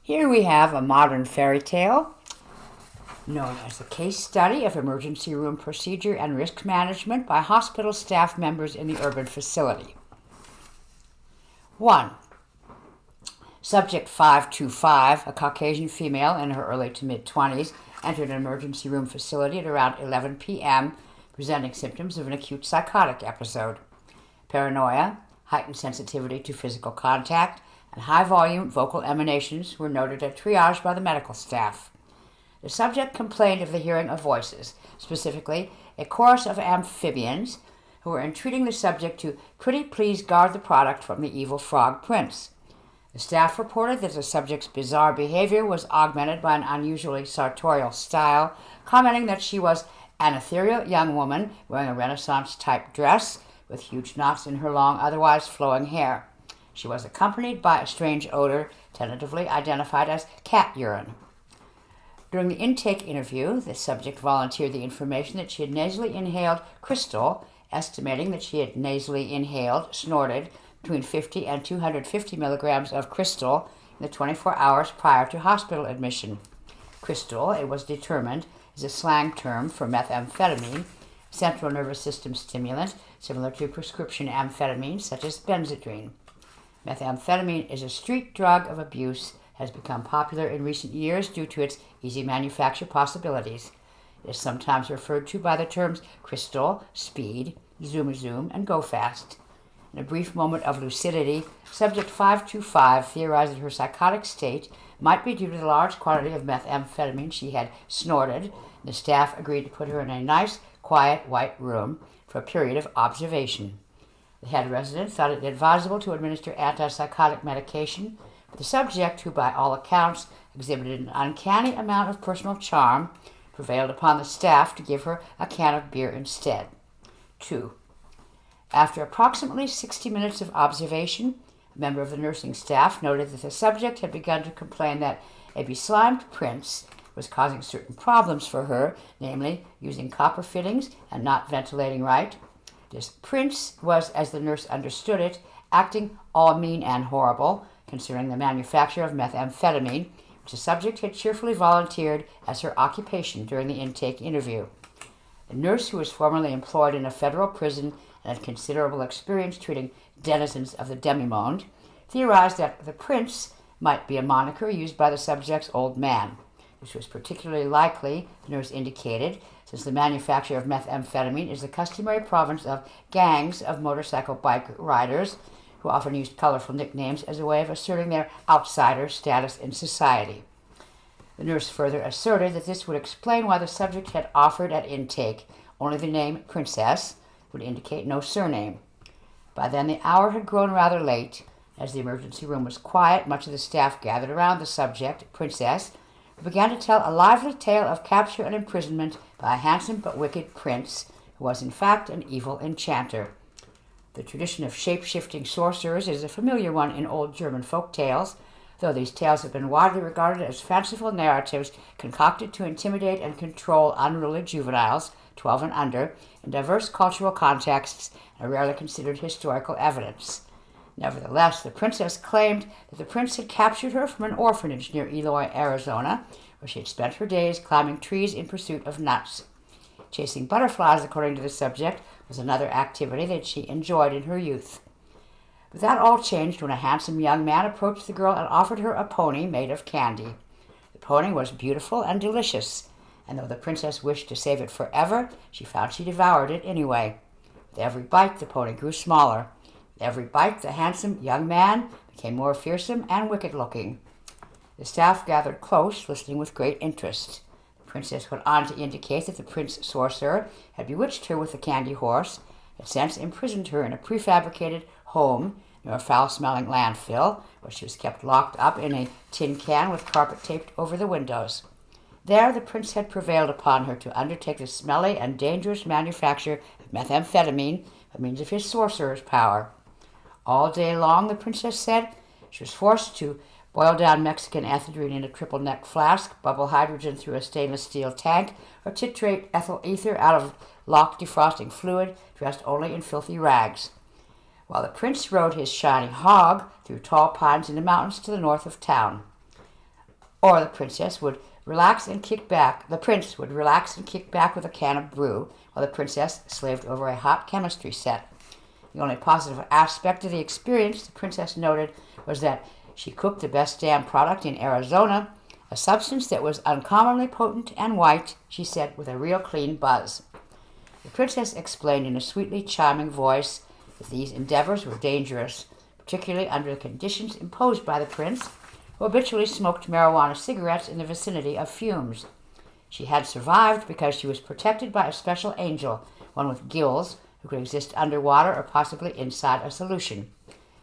Here we have a modern fairy tale known as the case study of emergency room procedure and risk management by hospital staff members in the urban facility. 1. Subject 525, a Caucasian female in her early to mid-20s, entered an emergency room facility at around 11 p.m., presenting symptoms of an acute psychotic episode. Paranoia, heightened sensitivity to physical contact, and high-volume vocal emanations were noted at triage by the medical staff. The subject complained of the hearing of voices, specifically a chorus of amphibians who were entreating the subject to "pretty please guard the product from the evil frog prince." The staff reported that the subject's bizarre behavior was augmented by an unusually sartorial style, commenting that she was an ethereal young woman wearing a Renaissance-type dress with huge knots in her long, otherwise flowing hair. She was accompanied by a strange odor, tentatively identified as cat urine. During the intake interview, the subject volunteered the information that she had nasally inhaled crystal, estimating that she had nasally inhaled, snorted, between 50 and 250 milligrams of crystal in the 24 hours prior to hospital admission. Crystal, it was determined, is a slang term for methamphetamine, central nervous system stimulant similar to prescription amphetamines such as Benzedrine. Methamphetamine is a street drug of abuse, has become popular in recent years due to its easy manufacture possibilities. It is sometimes referred to by the terms crystal, speed, zoom, and go fast. In a brief moment of lucidity, subject 525 theorized that her psychotic state might be due to the large quantity of methamphetamine she had snorted, and the staff agreed to put her in a nice, quiet, white room for a period of observation. The head resident thought it advisable to administer antipsychotic medication, but the subject, who by all accounts exhibited an uncanny amount of personal charm, prevailed upon the staff to give her a can of beer instead. 2. After approximately 60 minutes of observation, a member of the nursing staff noted that the subject had begun to complain that a beslimed prince was causing certain problems for her, namely using copper fittings and not ventilating right. This prince was, as the nurse understood it, acting all mean and horrible, concerning the manufacture of methamphetamine, which the subject had cheerfully volunteered as her occupation during the intake interview. The nurse, who was formerly employed in a federal prison and had considerable experience treating denizens of the demimonde, theorized that the prince might be a moniker used by the subject's old man. This was particularly likely, the nurse indicated, since the manufacture of methamphetamine is the customary province of gangs of motorcycle bike riders, who often used colorful nicknames as a way of asserting their outsider status in society. The nurse further asserted that this would explain why the subject had offered at intake only the name Princess, would indicate no surname. By then the hour had grown rather late. As the emergency room was quiet, much of the staff gathered around the subject, Princess, who began to tell a lively tale of capture and imprisonment by a handsome but wicked prince, who was in fact an evil enchanter. The tradition of shape-shifting sorcerers is a familiar one in old German folk tales, though these tales have been widely regarded as fanciful narratives concocted to intimidate and control unruly juveniles, 12 and under, in diverse cultural contexts and are rarely considered historical evidence. Nevertheless, the princess claimed that the prince had captured her from an orphanage near Eloy, Arizona, where she had spent her days climbing trees in pursuit of nuts. Chasing butterflies, according to the subject, was another activity that she enjoyed in her youth. But that all changed when a handsome young man approached the girl and offered her a pony made of candy. The pony was beautiful and delicious, and though the princess wished to save it forever, she found she devoured it anyway. With every bite, the pony grew smaller. With every bite, the handsome young man became more fearsome and wicked-looking. The staff gathered close, listening with great interest. The princess went on to indicate that the prince sorcerer had bewitched her with the candy horse, had since imprisoned her in a prefabricated home near a foul-smelling landfill, where she was kept locked up in a tin can with carpet taped over the windows. There the prince had prevailed upon her to undertake the smelly and dangerous manufacture of methamphetamine by means of his sorcerer's power. All day long, the princess said, she was forced to boil down Mexican ethidrine in a triple-neck flask, bubble hydrogen through a stainless steel tank, or titrate ethyl ether out of locked defrosting fluid, dressed only in filthy rags, while the prince rode his shiny hog through tall pines in the mountains to the north of town. or the princess would relax and kick back. The prince would relax and kick back with a can of brew, while the princess slaved over a hot chemistry set. The only positive aspect of the experience, the princess noted, was that she cooked the best damn product in Arizona, a substance that was uncommonly potent and white, she said, with a real clean buzz. The princess explained in a sweetly charming voice that these endeavors were dangerous, particularly under the conditions imposed by the prince, who habitually smoked marijuana cigarettes in the vicinity of fumes. She had survived because she was protected by a special angel, one with gills, who could exist underwater or possibly inside a solution.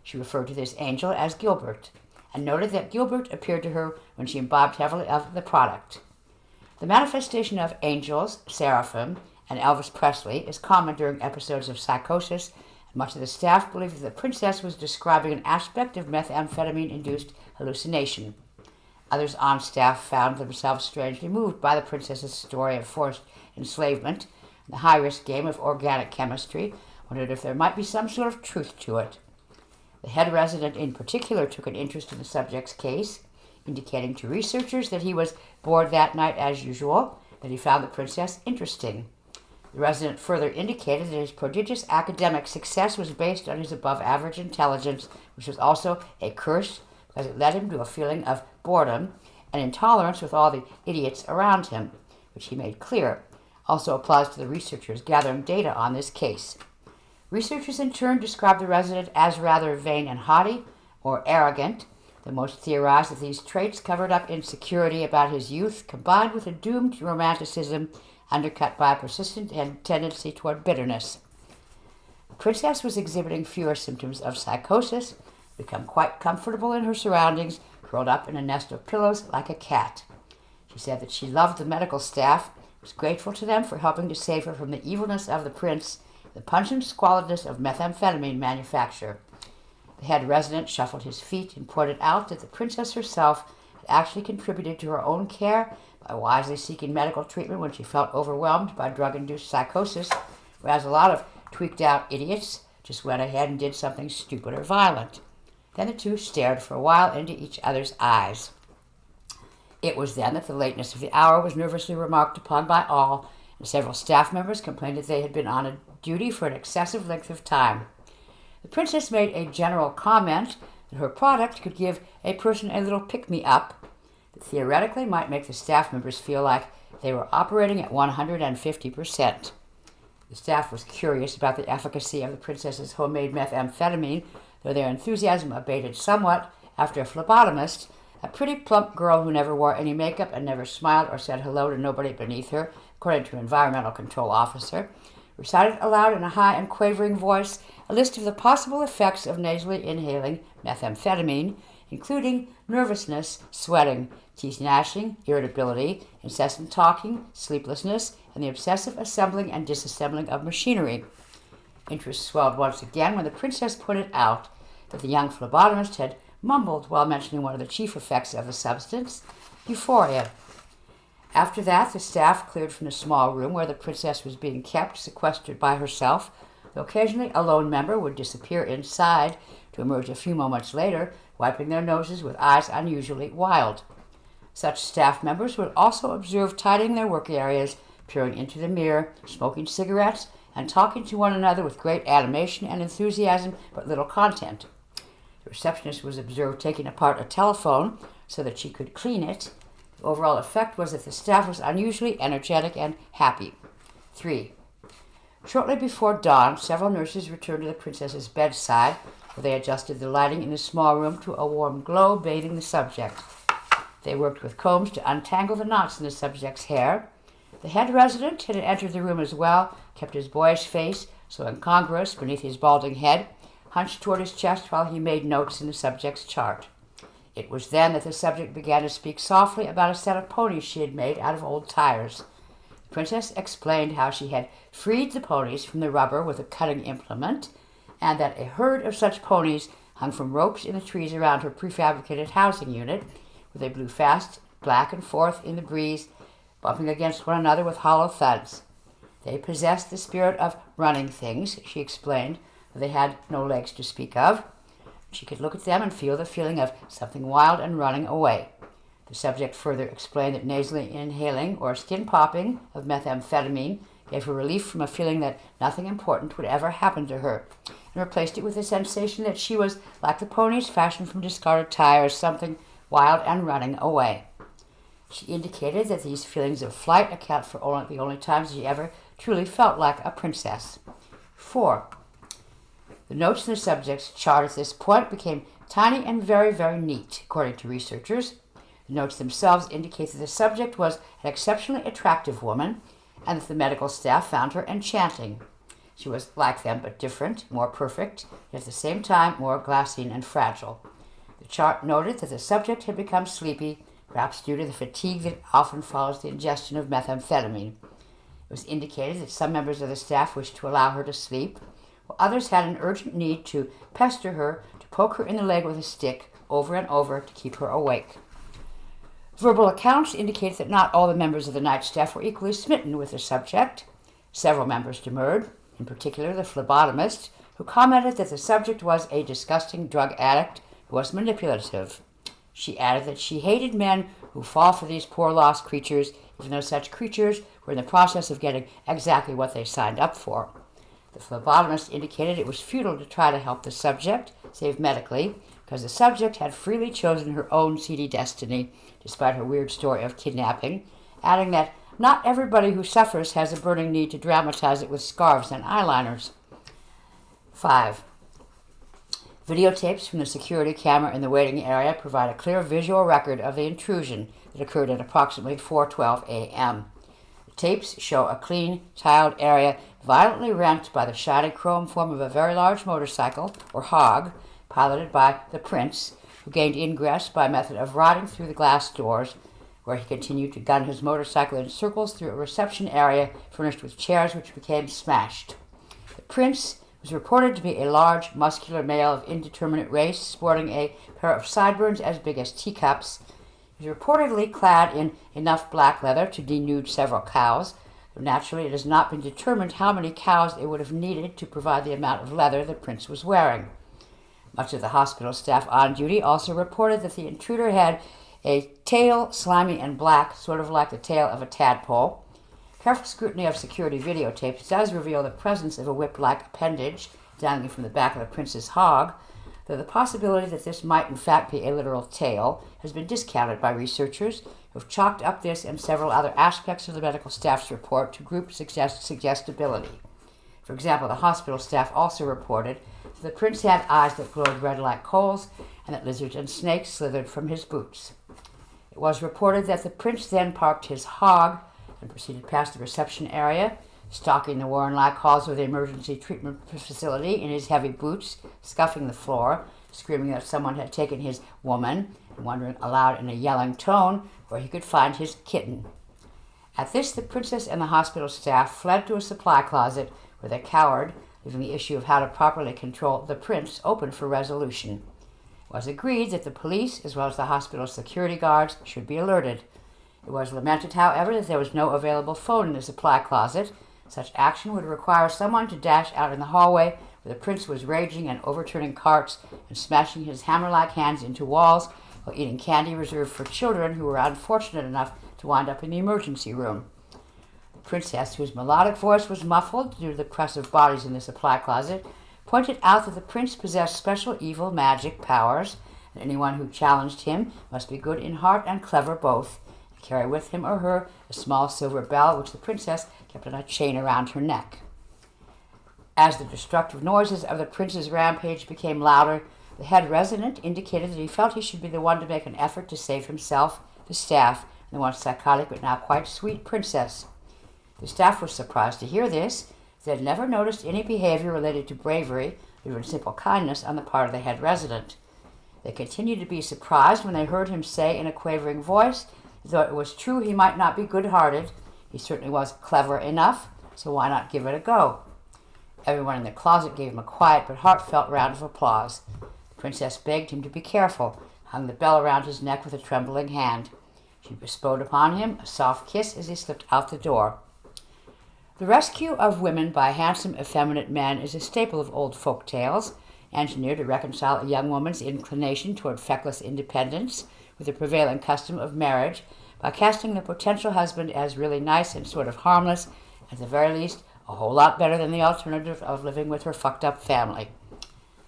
She referred to this angel as Gilbert, and noted that Gilbert appeared to her when she imbibed heavily of the product. The manifestation of angels, seraphim, and Elvis Presley is common during episodes of psychosis, and much of the staff believed that the princess was describing an aspect of methamphetamine-induced hallucination. Others on staff found themselves strangely moved by the princess's story of forced enslavement and the high-risk game of organic chemistry, wondered if there might be some sort of truth to it. The head resident in particular took an interest in the subject's case, indicating to researchers that he was bored that night as usual, that he found the princess interesting. The resident further indicated that his prodigious academic success was based on his above-average intelligence, which was also a curse because it led him to a feeling of boredom and intolerance with all the idiots around him, which he made clear. Also applies to the researchers gathering data on this case. Researchers in turn described the resident as rather vain and haughty, or arrogant. The most theorized that these traits covered up insecurity about his youth, combined with a doomed romanticism undercut by a persistent tendency toward bitterness. The princess was exhibiting fewer symptoms of psychosis, become quite comfortable in her surroundings, curled up in a nest of pillows like a cat. She said that she loved the medical staff, was grateful to them for helping to save her from the evilness of the prince, the pungent squalidness of methamphetamine manufacture. The head resident shuffled his feet and pointed out that the princess herself had actually contributed to her own care by wisely seeking medical treatment when she felt overwhelmed by drug-induced psychosis, whereas a lot of tweaked-out idiots just went ahead and did something stupid or violent. Then the two stared for a while into each other's eyes. It was then that the lateness of the hour was nervously remarked upon by all, and several staff members complained that they had been on duty for an excessive length of time. The princess made a general comment that her product could give a person a little pick-me-up that theoretically might make the staff members feel like they were operating at 150%. The staff was curious about the efficacy of the princess's homemade methamphetamine, though their enthusiasm abated somewhat after a phlebotomist, a pretty plump girl who never wore any makeup and never smiled or said hello to nobody beneath her, according to an environmental control officer, recited aloud in a high and quavering voice a list of the possible effects of nasally inhaling methamphetamine, including nervousness, sweating, teeth gnashing, irritability, incessant talking, sleeplessness, and the obsessive assembling and disassembling of machinery. Interest swelled once again when the princess pointed out that the young phlebotomist had mumbled while mentioning one of the chief effects of the substance, euphoria. After that, the staff cleared from the small room where the princess was being kept, sequestered by herself, though occasionally a lone member would disappear inside to emerge a few moments later, wiping their noses with eyes unusually wild. Such staff members would also observe tidying their work areas, peering into the mirror, smoking cigarettes, and talking to one another with great animation and enthusiasm, but little content. The receptionist was observed taking apart a telephone so that she could clean it. The overall effect was that the staff was unusually energetic and happy. 3. Shortly before dawn, several nurses returned to the princess's bedside, where they adjusted the lighting in the small room to a warm glow bathing the subject. They worked with combs to untangle the knots in the subject's hair. The head resident had entered the room as well, kept his boyish face, so incongruous beneath his balding head, hunched toward his chest while he made notes in the subject's chart. It was then that the subject began to speak softly about a set of ponies she had made out of old tires. The princess explained how she had freed the ponies from the rubber with a cutting implement, and that a herd of such ponies hung from ropes in the trees around her prefabricated housing unit, where they blew fast, back and forth in the breeze, bumping against one another with hollow thuds. They possessed the spirit of running things, she explained, though they had no legs to speak of. She could look at them and feel the feeling of something wild and running away. The subject further explained that nasally inhaling or skin popping of methamphetamine gave her relief from a feeling that nothing important would ever happen to her, and replaced it with the sensation that she was like the ponies fashioned from discarded tires, something wild and running away. She indicated that these feelings of flight account for the only times she ever truly felt like a princess. 4. The notes in the subject's chart at this point became tiny and very, very neat, according to researchers. The notes themselves indicate that the subject was an exceptionally attractive woman, and that the medical staff found her enchanting. She was like them, but different, more perfect, yet at the same time more glassine and fragile. The chart noted that the subject had become sleepy, perhaps due to the fatigue that often follows the ingestion of methamphetamine. It was indicated that some members of the staff wished to allow her to sleep, while others had an urgent need to pester her, to poke her in the leg with a stick over and over to keep her awake. Verbal accounts indicate that not all the members of the night staff were equally smitten with the subject. Several members demurred, in particular the phlebotomist, who commented that the subject was a disgusting drug addict who was manipulative. She added that she hated men who fall for these poor lost creatures, even though such creatures were in the process of getting exactly what they signed up for. The phlebotomist indicated it was futile to try to help the subject, save medically, because the subject had freely chosen her own seedy destiny, despite her weird story of kidnapping, adding that not everybody who suffers has a burning need to dramatize it with scarves and eyeliners. 5. Videotapes from the security camera in the waiting area provide a clear visual record of the intrusion that occurred at approximately 4:12 a.m. The tapes show a clean, tiled area violently rent by the shiny chrome form of a very large motorcycle, or hog, piloted by the prince, who gained ingress by method of riding through the glass doors, where he continued to gun his motorcycle in circles through a reception area furnished with chairs which became smashed. The prince was reported to be a large, muscular male of indeterminate race, sporting a pair of sideburns as big as teacups. He was reportedly clad in enough black leather to denude several cows, though naturally it has not been determined how many cows it would have needed to provide the amount of leather the prince was wearing. Much of the hospital staff on duty also reported that the intruder had a tail, slimy and black, sort of like the tail of a tadpole. Careful scrutiny of security videotapes does reveal the presence of a whip-like appendage dangling from the back of the prince's hog, though the possibility that this might in fact be a literal tail has been discounted by researchers who have chalked up this and several other aspects of the medical staff's report to group suggestibility. For example, the hospital staff also reported that the prince had eyes that glowed red like coals and that lizards and snakes slithered from his boots. It was reported that the prince then parked his hog and proceeded past the reception area, stalking the Warren-like halls of the emergency treatment facility in his heavy boots, scuffing the floor, screaming that someone had taken his woman, and wondering aloud in a yelling tone where he could find his kitten. At this, the princess and the hospital staff fled to a supply closet where they cowered, leaving the issue of how to properly control the prince open for resolution. It was agreed that the police, as well as the hospital security guards, should be alerted. It was lamented, however, that there was no available phone in the supply closet. Such action would require someone to dash out in the hallway where the prince was raging and overturning carts and smashing his hammer-like hands into walls while eating candy reserved for children who were unfortunate enough to wind up in the emergency room. The princess, whose melodic voice was muffled due to the press of bodies in the supply closet, pointed out that the prince possessed special evil magic powers, and anyone who challenged him must be good in heart and clever both, and carry with him or her a small silver bell which the princess kept on a chain around her neck. As the destructive noises of the prince's rampage became louder, the head resident indicated that he felt he should be the one to make an effort to save himself, the staff, and the once psychotic but now quite sweet princess. The staff was surprised to hear this. They had never noticed any behavior related to bravery or even simple kindness on the part of the head resident. They continued to be surprised when they heard him say in a quavering voice, though it was true he might not be good-hearted, he certainly was clever enough, so why not give it a go? Everyone in the closet gave him a quiet but heartfelt round of applause. The princess begged him to be careful, hung the bell around his neck with a trembling hand. She bestowed upon him a soft kiss as he slipped out the door. The rescue of women by handsome, effeminate men is a staple of old folk tales, engineered to reconcile a young woman's inclination toward feckless independence with the prevailing custom of marriage by casting the potential husband as really nice and sort of harmless, at the very least, a whole lot better than the alternative of living with her fucked-up family.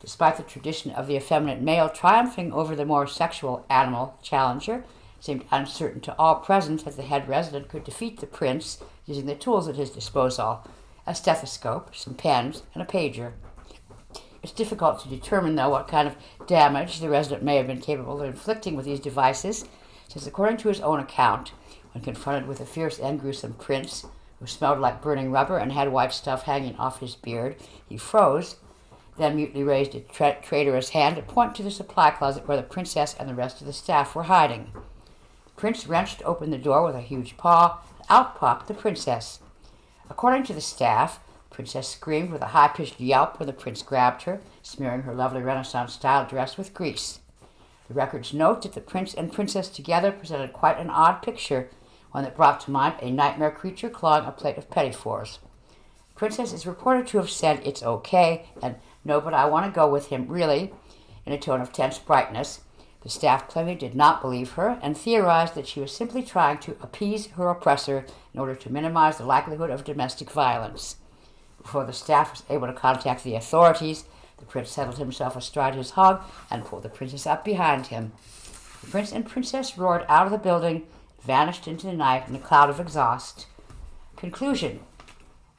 Despite the tradition of the effeminate male triumphing over the more sexual animal challenger, it seemed uncertain to all present that the head resident could defeat the prince using the tools at his disposal, a stethoscope, some pens, and a pager. It's difficult to determine, though, what kind of damage the resident may have been capable of inflicting with these devices, since according to his own account, when confronted with a fierce and gruesome prince, who smelled like burning rubber and had white stuff hanging off his beard, he froze, then mutely raised a traitorous hand to point to the supply closet where the princess and the rest of the staff were hiding. The prince wrenched open the door with a huge paw, and out popped the princess. According to the staff, the princess screamed with a high-pitched yelp when the prince grabbed her, smearing her lovely Renaissance-style dress with grease. The records note that the prince and princess together presented quite an odd picture, one that brought to mind a nightmare creature clawing a plate of petit fours. The princess is reported to have said, "It's okay," and "No, but I want to go with him, really," in a tone of tense brightness. The staff plainly did not believe her and theorized that she was simply trying to appease her oppressor in order to minimize the likelihood of domestic violence. Before the staff was able to contact the authorities, the prince settled himself astride his hog and pulled the princess up behind him. The prince and princess roared out of the building, vanished into the night in a cloud of exhaust. Conclusion.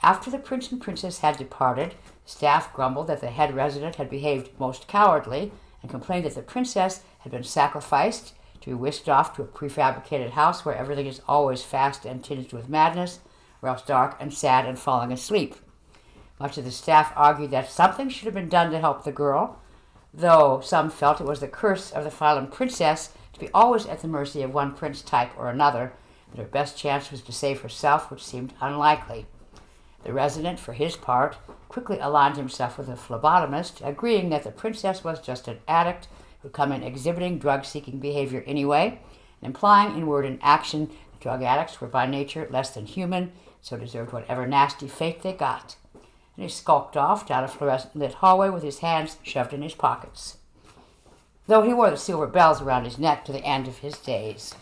After the prince and princess had departed, the staff grumbled that the head resident had behaved most cowardly and complained that the princess had been sacrificed to be whisked off to a prefabricated house where everything is always fast and tinged with madness, or else dark and sad and falling asleep. Much of the staff argued that something should have been done to help the girl, though some felt it was the curse of the fallen princess to be always at the mercy of one prince type or another, that her best chance was to save herself, which seemed unlikely. The resident, for his part, quickly aligned himself with a phlebotomist, agreeing that the princess was just an addict who would come in exhibiting drug-seeking behavior anyway, and implying in word and action that drug addicts were by nature less than human, so deserved whatever nasty fate they got. And he skulked off down a fluorescent-lit hallway with his hands shoved in his pockets, though he wore the silver bells around his neck to the end of his days.